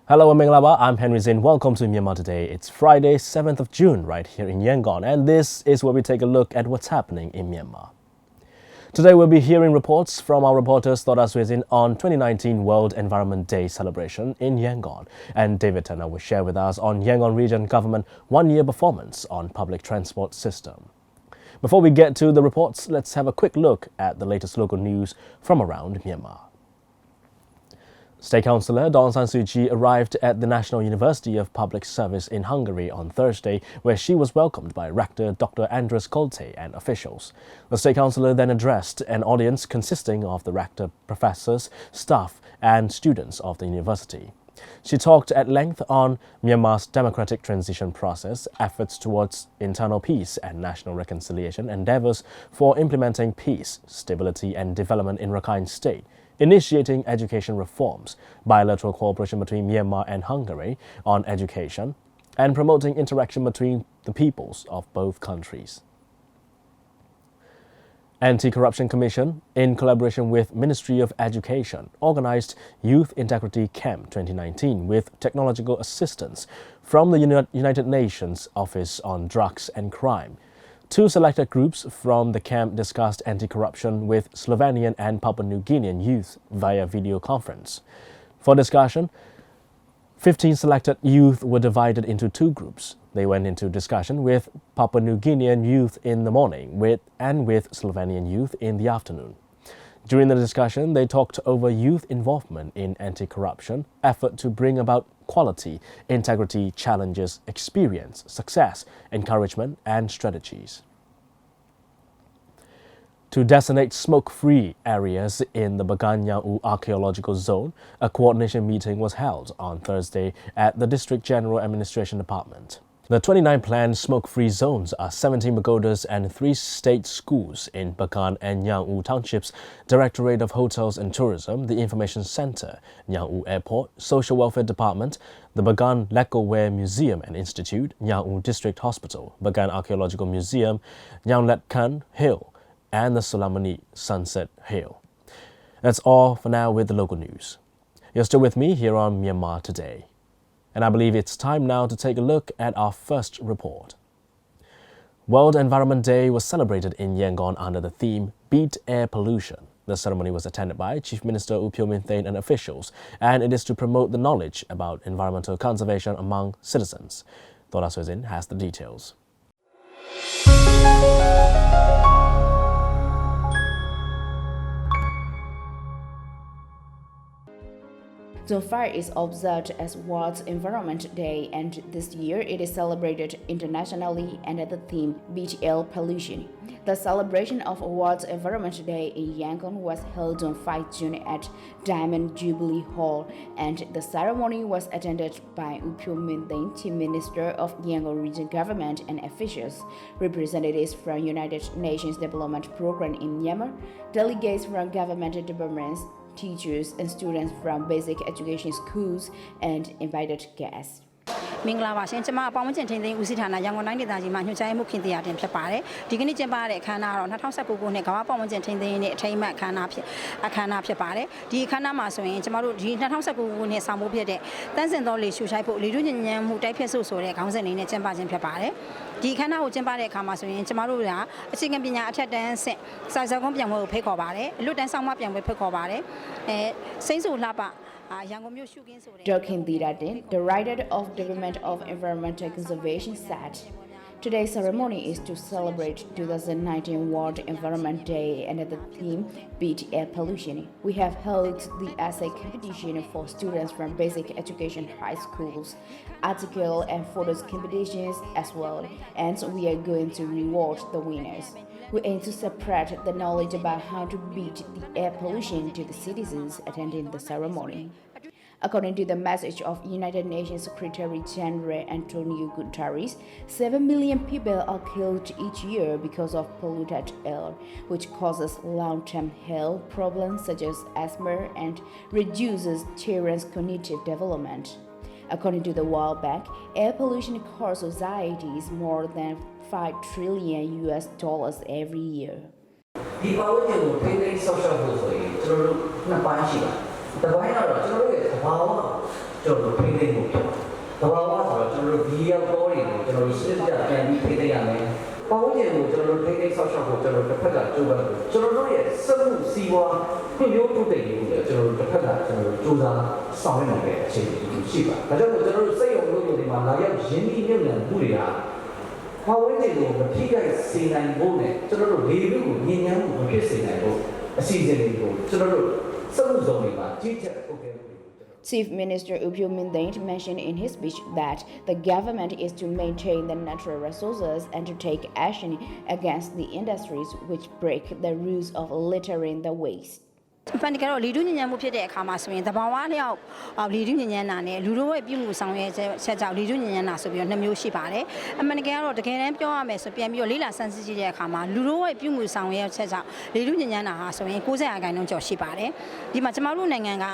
Hello, Minglaba. I'm Henry Zin. Welcome to Myanmar Today. It's Friday, 7th of June, right here in Yangon, and this is where we take a look at what's happening in Myanmar. Today, we'll be hearing reports from our reporters Thoda Swezin on 2019 World Environment Day celebration in Yangon, and David Turner will share with us on Yangon Region Government one-year performance on public transport system. Before we get to the reports, let's have a quick look at the latest local news from around Myanmar. State Councillor Dawn San Suu Kyi arrived at the National University of Public Service in Hungary on Thursday, where she was welcomed by Rector Dr. Andres Colte and officials. The State Councillor then addressed an audience consisting of the rector, professors, staff and students of the university. She talked at length on Myanmar's democratic transition process, efforts towards internal peace and national reconciliation, endeavours for implementing peace, stability and development in Rakhine State, initiating education reforms, bilateral cooperation between Myanmar and Hungary on education, and promoting interaction between the peoples of both countries. Anti-Corruption Commission, in collaboration with Ministry of Education, organised Youth Integrity Camp 2019 with technological assistance from the United Nations Office on Drugs and Crime. Two selected groups from the camp discussed anti-corruption with Slovenian and Papua New Guinean youth via video conference. For discussion, 15 selected youth were divided into two groups. They went into discussion with Papua New Guinean youth in the morning and with Slovenian youth in the afternoon. During the discussion, they talked over youth involvement in anti-corruption, effort to bring about quality, integrity, challenges, experience, success, encouragement, and strategies. To designate smoke-free areas in the Bagan Nyang-U Archaeological Zone, a coordination meeting was held on Thursday at the District General Administration Department. The 29 planned smoke-free zones are 17 pagodas and 3 state schools in Bagan and Nyang-U Townships, Directorate of Hotels and Tourism, the Information Center, Nyang-U Airport, Social Welfare Department, the Bagan Lacquerware Museum and Institute, Nyang-U District Hospital, Bagan Archaeological Museum, Nyang Hill, and the Sulamani Sunset Hill. That's all for now with the local news. You're still with me here on Myanmar Today. And I believe it's time now to take a look at our first report. World Environment Day was celebrated in Yangon under the theme Beat Air Pollution. The ceremony was attended by Chief Minister U Phyo Min Thein and officials, and it is to promote the knowledge about environmental conservation among citizens. Thoda Swezin has the details. Zone 5 is observed as World Environment Day, and this year it is celebrated internationally under the theme Beat Air Pollution. The celebration of World Environment Day in Yangon was held on 5 June at Diamond Jubilee Hall, and the ceremony was attended by U Phyo Min Thein, Chief Minister of Yangon Region Government, and officials, representatives from United Nations Development Program in Myanmar, delegates from government departments, teachers and students from basic education schools, and invited guests. မင်္ဂလာပါရှင်ကျွန်မပေါင်းကျင်ထိန်းသိမ်းဦးစီးဌာနရန်ကုန်တိုင်းဒေသကြီးမှာညွှန်ကြားမှုခင်တရားတင်ဖြစ်ပါတယ်ဒီကနေ့ကျင်းပတဲ့အခမ်းအနားတော့2019ခုနှစ်ကမ္ဘာပေါင်းကျင်ထိန်းသိမ်းရေးအထိမ်းအမှတ်အခမ်းအနားဖြစ်ပါတယ်ဒီအခမ်းအနားမှာဆိုရင်ကျွန်တော်တို့ဒီ2019ခုနှစ်ဆောင်မှုဖြစ်တဲ့တန်းစင်သောလေရှူရှိုက်ဖို့လေထုညဉ့်ဉန်းမှုတိုက်ဖြတ်ဆိုတဲ့ခေါင်းစဉ်လေးနဲ့ကျင်းပခြင်းဖြစ်ပါတယ်ဒီအခမ်းအနားကိုကျင်းပတဲ့အခါမှာဆိုရင်ကျွန်တော်တို့ကအခြေခံပညာအထက်တန်းဆင့်စာစကုန်းပြန်ပွဲကိုဖိတ်ခေါ်ပါတယ်အလွတ်တန်းဆောင်မပြန်ပွဲဖိတ်ခေါ်ပါတယ်စိမ့်စုလှပDokin Diratin, the Director of Department of Environmental Conservation, said, "Today's ceremony is to celebrate 2019 World Environment Day under the theme Beat Air Pollution. We have held the essay competition for students from basic education high schools, article and photos competitions as well, and we are going to reward the winners. We aim to spread the knowledge about how to beat the air pollution to the citizens attending the ceremony." According to the message of United Nations Secretary General Antonio Guterres, 7 million people are killed each year because of polluted air, which causes long-term health problems such as asthma and reduces children's cognitive development. According to the World Bank, air pollution causes societies more than $5 trillion every year. တပိုင်းကတော့ကျွန်တော်တို့ရဲ့သဘာဝ ကျွန်တော်တို့ဖိသိဖို့ဖြစ်ပါတယ်။သဘာဝဆိုတော့ကျွန်တော်တို့ဒီရောက်တော့တွေကိုကျွန်တော်တို့စစ်ကြပြန်ပြီးဖိသိရမယ်။ပတ်ဝန်းကျင်ကိုကျွန်တော်တို့ဖိသိဆောက်ရှောက်ဖို့ကျွန်တော်တို့တစ်ဖက်ကကြိုးပမ်းလို့ကျွန်တော်တို့ရဲ့စက်မှုစီးပွားဖွံ့ဖြိုးတိုးတက်ရေးကိုကျွန်တော်တို့တစ်ဖက်ကကျွန်တော်တို့ကြိုးစားဆောင်ရွက်နေတဲ့အခြေအနေရှိပါတယ်။ဒါကြောင့်မို့ကျွန်တော်တို့စိတ်ရုံလို့တွေမှာလာရောက်ရင်းနှီးမြှုပ်နှံမှုတွေကပတ်ဝန်းကျင်ကိုမထိခိုက်စေနိုင်ဖို့နဲ့ကျွန်တော်တို့လေလူကိုညဉ့်ညမ်းမှုမဖြစ်စေနိုင်ဖို့အစီအစဉ်တွေကိုကျွန်တော်တို့စက်မှုဇုံတွေမှာကြီးကြပ်ထုတ်ခဲ့လို့ Chief Minister Upyo Mindaint mentioned in his speech that the government is to maintain the natural resources and to take action against the industries which break the rules of littering the waste. ဖန်ကတော့လီဒူညဉ့်ညံမှုဖြစ်တဲ့အခါမှာဆိုရင်သဘာဝလျောက်လီဒူညဉ့်ညံတာနဲ့လူတို့ရဲ့ပြုမှုဆောင်ရွက်ချက်ကြောင့်လီဒူညဉ့်ညံတာဆိုပြီးတော့နှစ်မျိုးရှိပါတယ်အမှန်တကယ်ကတော့တကယ်တမ်းပြောရမယ်ဆိုပြန်ပြီးတော့လေးလာဆန်းစစ်ကြည့်တဲ့အခါမှာလူတို့ရဲ့ပြုမှုဆောင်ရွက်ချက်ကြောင့်လီဒူညဉ့်ညံတာဟာဆိုရင်90%ကျော်ရှိပါတယ်ဒီမှာကျမတို့နိုင်ငံက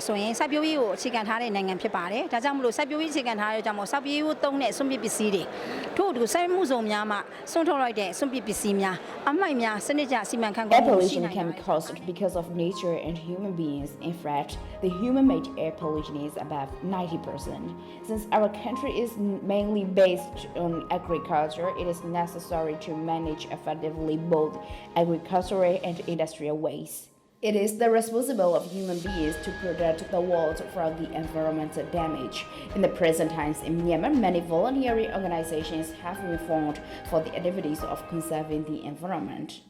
ဆိုရင်စိုက်ပျိုးရေးကိုအခြေခံထားတဲ့နိုင်ငံဖြစ်ပါတယ်ဒါကြောင့်မလို့စိုက်ပျိုးရေးအခြေခံထားတဲ့ကြောင့်မို့စိုက်ပျိုးရေးကိုသုံးတဲ့စွန့်ပစ်ပစ္စည်းတွေထို့အတူစိုက်မှုစုံများမှစွန့်ထုတ်လိုက်တဲ့စွန့်ပစ်ပစ္စည်းများအမိုက်များစနစ်ကျစီမံခန့်ခွဲ Air မှုရှိ pollution နိုင် can be caused because of nature and human beings. In fact, the human-made air pollution is above 90%. Since our country is mainly based on agriculture, it is necessary to manage effectively both agricultural and industrial waste. It is the responsibility of human beings to protect the world from the environmental damage. In the present times in Myanmar, many voluntary organizations have been formed for the activities of conserving the environment.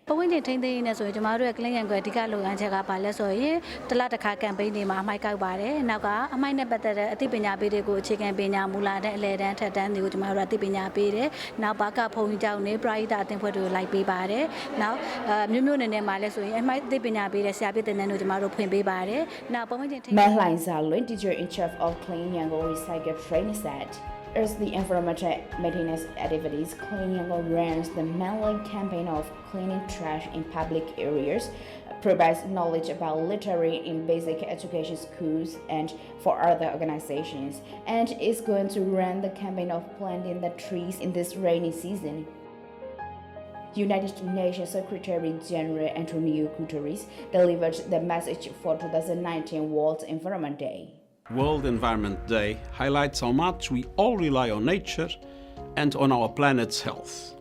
ပဝင်းတင်ထိန်းသိမ်းနေဆိုရင်ကျမတို့ရဲ့ clean and green အဓိကလုပ်ငန်းချက်ကပါလဲဆိုရင်တစ်လတစ်ခါ campaign တွေမှာအမိုက်ကောက်ပါတယ်နောက်ကအမိုက်နဲ့ပတ်သက်တဲ့အသိပညာပေးတွေကိုအခြေခံပညာမူလာတဲ့အလဲတန်းထက်တန်းတွေကိုကျမတို့အသိပညာပေးတယ်နောက်ဘာကဖုန်ကြီးကြောင့်နေပရိသတ်အသင်းဖွဲ့တွေကိုလိုက်ပေးပါတယ်နောက်မျိုးမျိုးနဲ့မှာလဲဆိုရင်အမိုက်အသိပညာပေးတဲ့ဆရာပြတဲ့တန်းတို့ကျမတို့ဖွင့်ပေးပါတယ်နောက်ပဝင်းတင်ထိန်း Manhlai Zalwin, teacher in charge of Clean Yangon Recycle Training, said. As the environmental maintenance activities, Clean Yangon runs the monthly campaign of cleaning trash in public areas, provides knowledge about littering in basic education schools and for other organizations, and is going to run the campaign of planting the trees in this rainy season. United Nations Secretary General Antonio Guterres delivered the message for 2019 World Environment Day. World Environment Day highlights how much we all rely on nature and on our planet's health.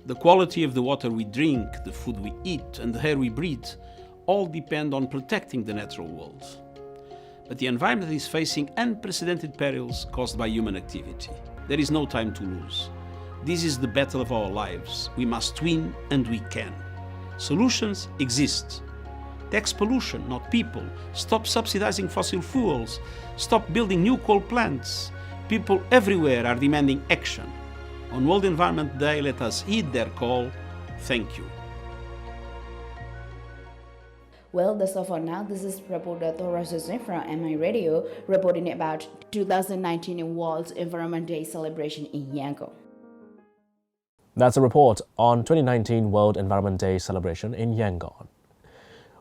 The quality of the water we drink, the food we eat, and the air we breathe all depend on protecting the natural world. But the environment is facing unprecedented perils caused by human activity. There is no time to lose. This is the battle of our lives. We must win, and we can. Solutions exist. Tax pollution, not people. Stop subsidizing fossil fuels. Stop building new coal plants. People everywhere are demanding action. On World Environment Day, let us heed their call. Thank you. Well, that's all for now. This is reporter Thora Susan from MI Radio reporting about 2019 World Environment Day celebration in Yangon. That's a report on 2019 World Environment Day celebration in Yangon.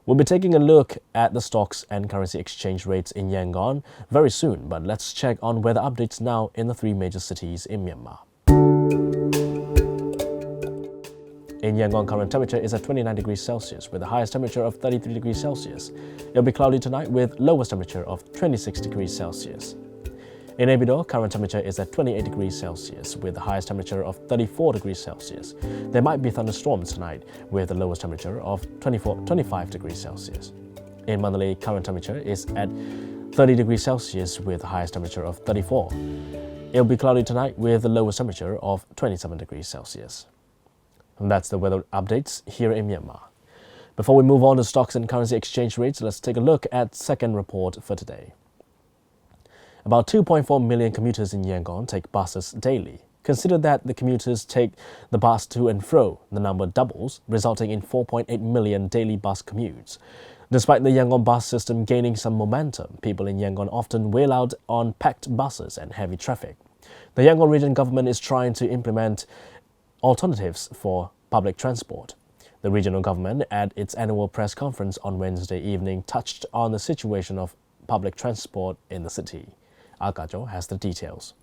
We'll be taking a look at the stocks and currency exchange rates in Yangon very soon, but let's check on weather updates now in the three major cities in Myanmar. In Yangon, current temperature is at 29 degrees Celsius with the highest temperature of 33 degrees Celsius. It'll be cloudy tonight with lowest temperature of 26 degrees Celsius. In Naypyidaw, current temperature is at 28 degrees Celsius with the highest temperature of 34 degrees Celsius. There might be thunderstorms tonight with the lowest temperature of 25 degrees Celsius. In Mandalay, current temperature is at 30 degrees Celsius with the highest temperature of 34. It'll be cloudy tonight with the lowest temperature of 27 degrees Celsius. And that's the weather updates here in Myanmar. Before we move on to stocks and currency exchange rates, let's take a look at second report for today. About 2.4 million commuters in Yangon take buses daily. Consider that the commuters take the bus to and fro. The number doubles, resulting in 4.8 million daily bus commutes. Despite the Yangon bus system gaining some momentum, people in Yangon often wail out on packed buses and heavy traffic. The Yangon region government is trying to implement alternatives for public transport. The regional government, at its annual press conference on Wednesday evening, touched on the situation of public transport in the city. Akajo has the details.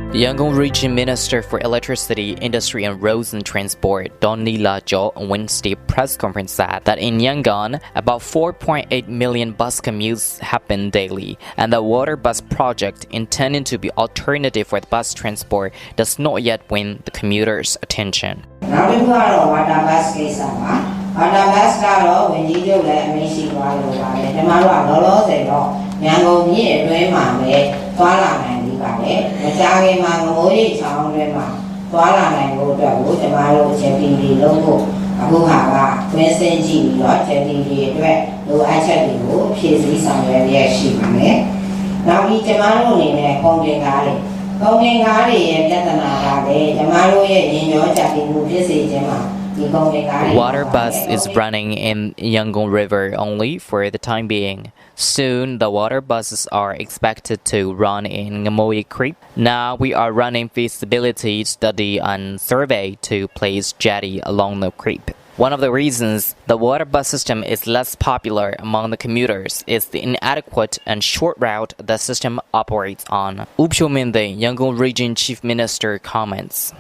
The Yangon Region Minister for Electricity, Industry and Roads and Transport, Don Nila Jo, on Wednesday press conference said that in Yangon, about 4.8 million bus commutes happen daily, and the water bus project, intended to be alternative for the bus transport, does not yet win the commuters' attention. Water bus case water bus when you do let me see why you are the Maro they go. Yangon ye doing my Twala and the Valley, the Jagi Mango, Town Rema, Twala and go to the Maro checking the logo, Abuhava, Wednesday G, not checking the address, no actually go, Pizzy somewhere, yes, she may. Now we Jamaro in a Konging Galley. Konging Galley and Yatana, the Maro in your chatting with Pizzy Jama. Water bus is running in Yangon River only for the time being. Soon, the water buses are expected to run in Ngamoy Creek. Now, we are running feasibility study and survey to place jetty along the creek. One of the reasons the water bus system is less popular among the commuters is the inadequate and short route the system operates on. U Pyo-min, the Yangon Region Chief Minister, comments.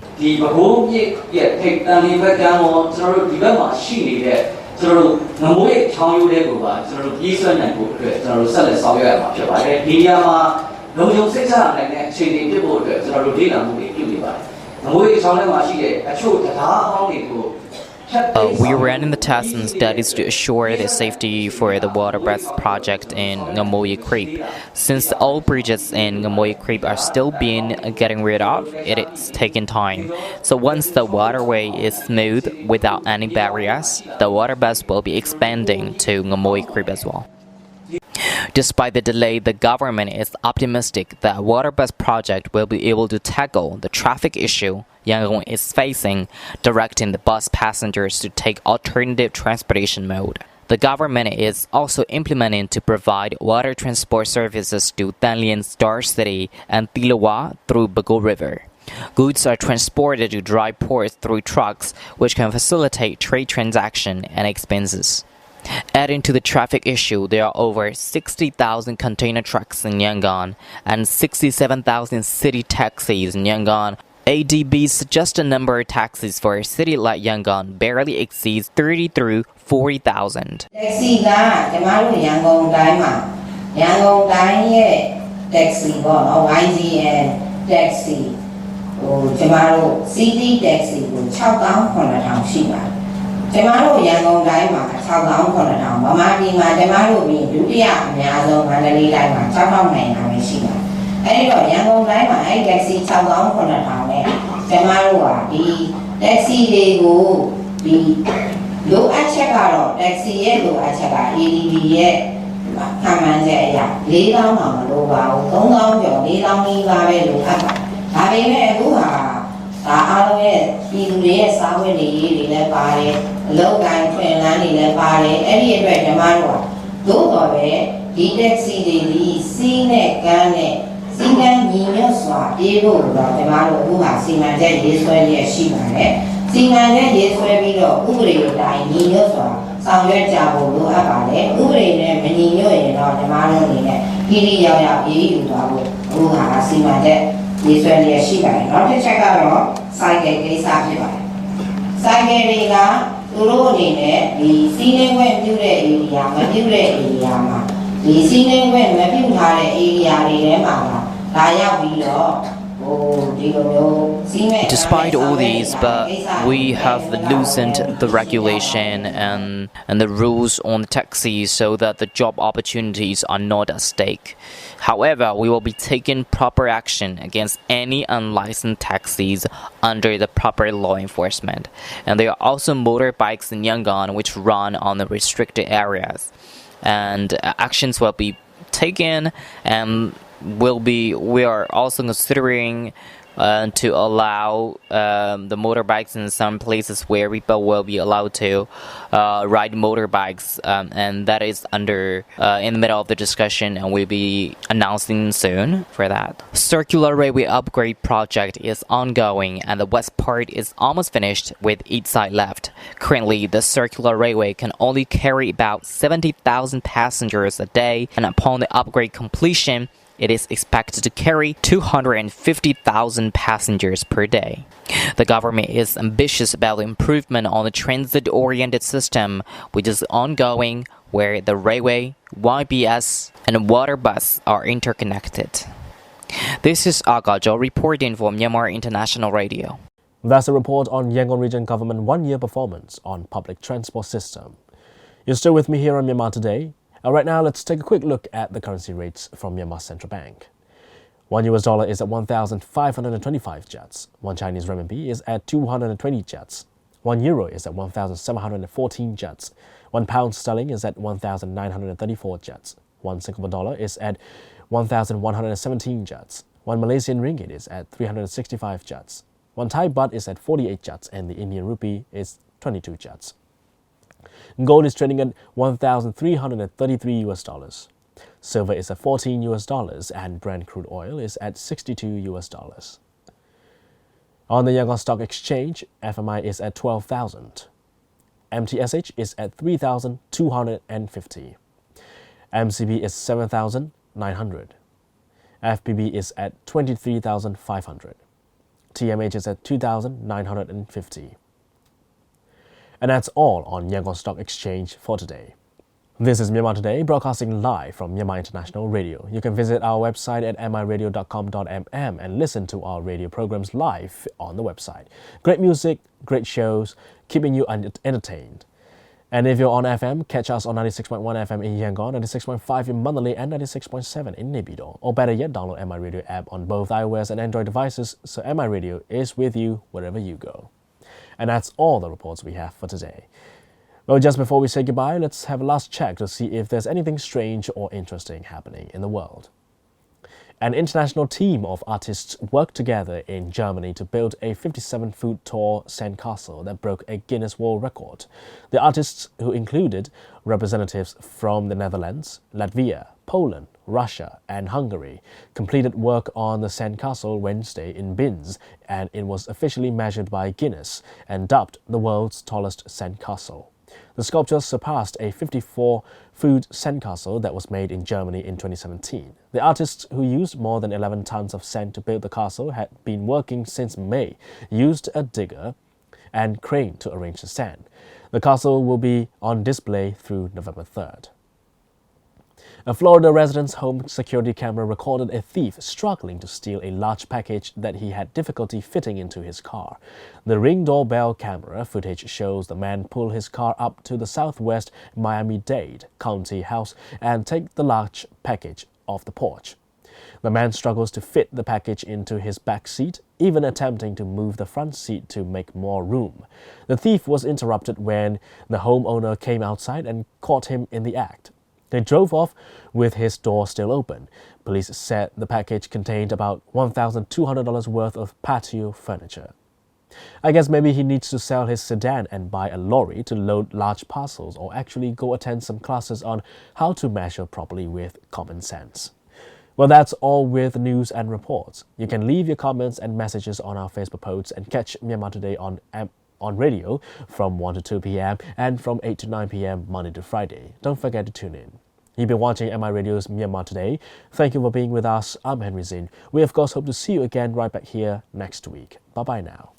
We ran the tests and studies to assure the safety for the water bus project in Ngamoy Creek. Since the old bridges in Ngamoy Creek are still being getting rid of, it is taking time. So once the waterway is smooth without any barriers, the water bus will be expanding to Ngamoy Creek as well. Despite the delay, the government is optimistic that a water bus project will be able to tackle the traffic issue Yangon is facing, directing the bus passengers to take alternative transportation mode. The government is also implementing to provide water transport services to Danlian Star City and Tilawa through Bago River. Goods are transported to dry ports through trucks, which can facilitate trade transaction and expenses. Adding to the traffic issue, there are over 60,000 container trucks in Yangon and 67,000 city taxis in Yangon. ADB's suggested number of taxis for a city like Yangon barely exceeds 30 through 40,000. Taxi Yangon taxi YGN taxi city taxi Jamaro Yangon Daima, South Down, Mamadi, Jamaro being Dudia, Miazo, Mandali Daima, South Meshima. Anyway, Yangon Daima, I taxi South Down from the town. Jamaro, the taxi they go, the low at Chagaro, taxi, low at Chaga, EDB, Kamanja, lay down on the low bow, don't down your lay down me, look up. Having a Buha. People saw when they party, low guy, friend, and party, any red Jamaro. Go away, the taxi, the scene, gun, sing Nino swap, able, Jamaro, who has seen my dead is where she married. Sing my dead is where we go, Uri, die, Nino swap, some red jabo, do about it, Uri, and Nino, Jamaro, Giddy Yaya, who has seen my dead. This one is she by not to check out psychic case after. Psychic Urone, the senior went to the area, the senior went to the area, Despite all these, but we have loosened the regulation and the rules on taxis so that the job opportunities are not at stake. However, we will be taking proper action against any unlicensed taxis under the proper law enforcement. And there are also motorbikes in Yangon which run on the restricted areas. And actions will be taken and we are also considering to allow the motorbikes in some places where people will be allowed to ride motorbikes, and that is under in the middle of the discussion, and we'll be announcing soon for that. Circular railway upgrade project is ongoing, and the west part is almost finished with each side left. Currently, the circular railway can only carry about 70,000 passengers a day, and upon the upgrade completion, it is expected to carry 250,000 passengers per day. The government is ambitious about the improvement on the transit-oriented system, which is ongoing, where the railway, YBS, and water bus are interconnected. This is Agajo reporting for Myanmar International Radio. That's a report on Yangon Region Government one-year performance on public transport system. You're still with me here on Myanmar Today. And right now, let's take a quick look at the currency rates from Myanmar Central Bank. $1 is at 1,525 kyats. 1 Chinese renminbi is at 220 kyats. 1 euro is at 1,714 kyats. 1 pound sterling is at 1,934 kyats. 1 Singapore dollar is at 1,117 kyats. 1 Malaysian ringgit is at 365 kyats. 1 Thai baht is at 48 kyats, and the Indian rupee is 22 kyats. Gold is trading at $1,333. Silver is at $14, and Brent crude oil is at $62. On the Yangon Stock Exchange, FMI is at 12,000. MTSH is at 3,250. MCB is 7,900. FPB is at 23,500. TMH is at 2,950. And that's all on Yangon Stock Exchange for today. This is Myanmar Today, broadcasting live from Myanmar International Radio. You can visit our website at miradio.com.mm and listen to our radio programs live on the website. Great music, great shows, keeping you entertained. And if you're on FM, catch us on 96.1 FM in Yangon, 96.5 in Mandalay, and 96.7 in Naypyidaw. Or better yet, download MI Radio app on both iOS and Android devices, so MI Radio is with you wherever you go. And that's all the reports we have for today. Well, just before we say goodbye, let's have a last check to see if there's anything strange or interesting happening in the world. An international team of artists worked together in Germany to build a 57-foot tall sandcastle that broke a Guinness World Record. The artists, who included representatives from the Netherlands, Latvia, Poland, Russia, and Hungary, completed work on the sandcastle Wednesday in Binz, and it was officially measured by Guinness and dubbed the world's tallest sandcastle. The sculpture surpassed a 54-foot sandcastle that was made in Germany in 2017. The artists, who used more than 11 tons of sand to build the castle, had been working since May, used a digger and crane to arrange the sand. The castle will be on display through November 3rd. A Florida resident's home security camera recorded a thief struggling to steal a large package that he had difficulty fitting into his car. The Ring doorbell camera footage shows the man pull his car up to the southwest Miami-Dade County house and take the large package off the porch. The man struggles to fit the package into his back seat, even attempting to move the front seat to make more room. The thief was interrupted when the homeowner came outside and caught him in the act. They drove off with his door still open. Police said the package contained about $1,200 worth of patio furniture. I guess maybe he needs to sell his sedan and buy a lorry to load large parcels, or actually go attend some classes on how to measure properly with common sense. Well, that's all with news and reports. You can leave your comments and messages on our Facebook posts and catch Myanmar Today on radio from 1 to 2 p.m. and from 8 to 9 p.m. Monday to Friday. Don't forget to tune in. You've been watching MI Radio's Myanmar Today. Thank you for being with us. I'm Henry Zin. We of course hope to see you again right back here next week. Bye-bye now.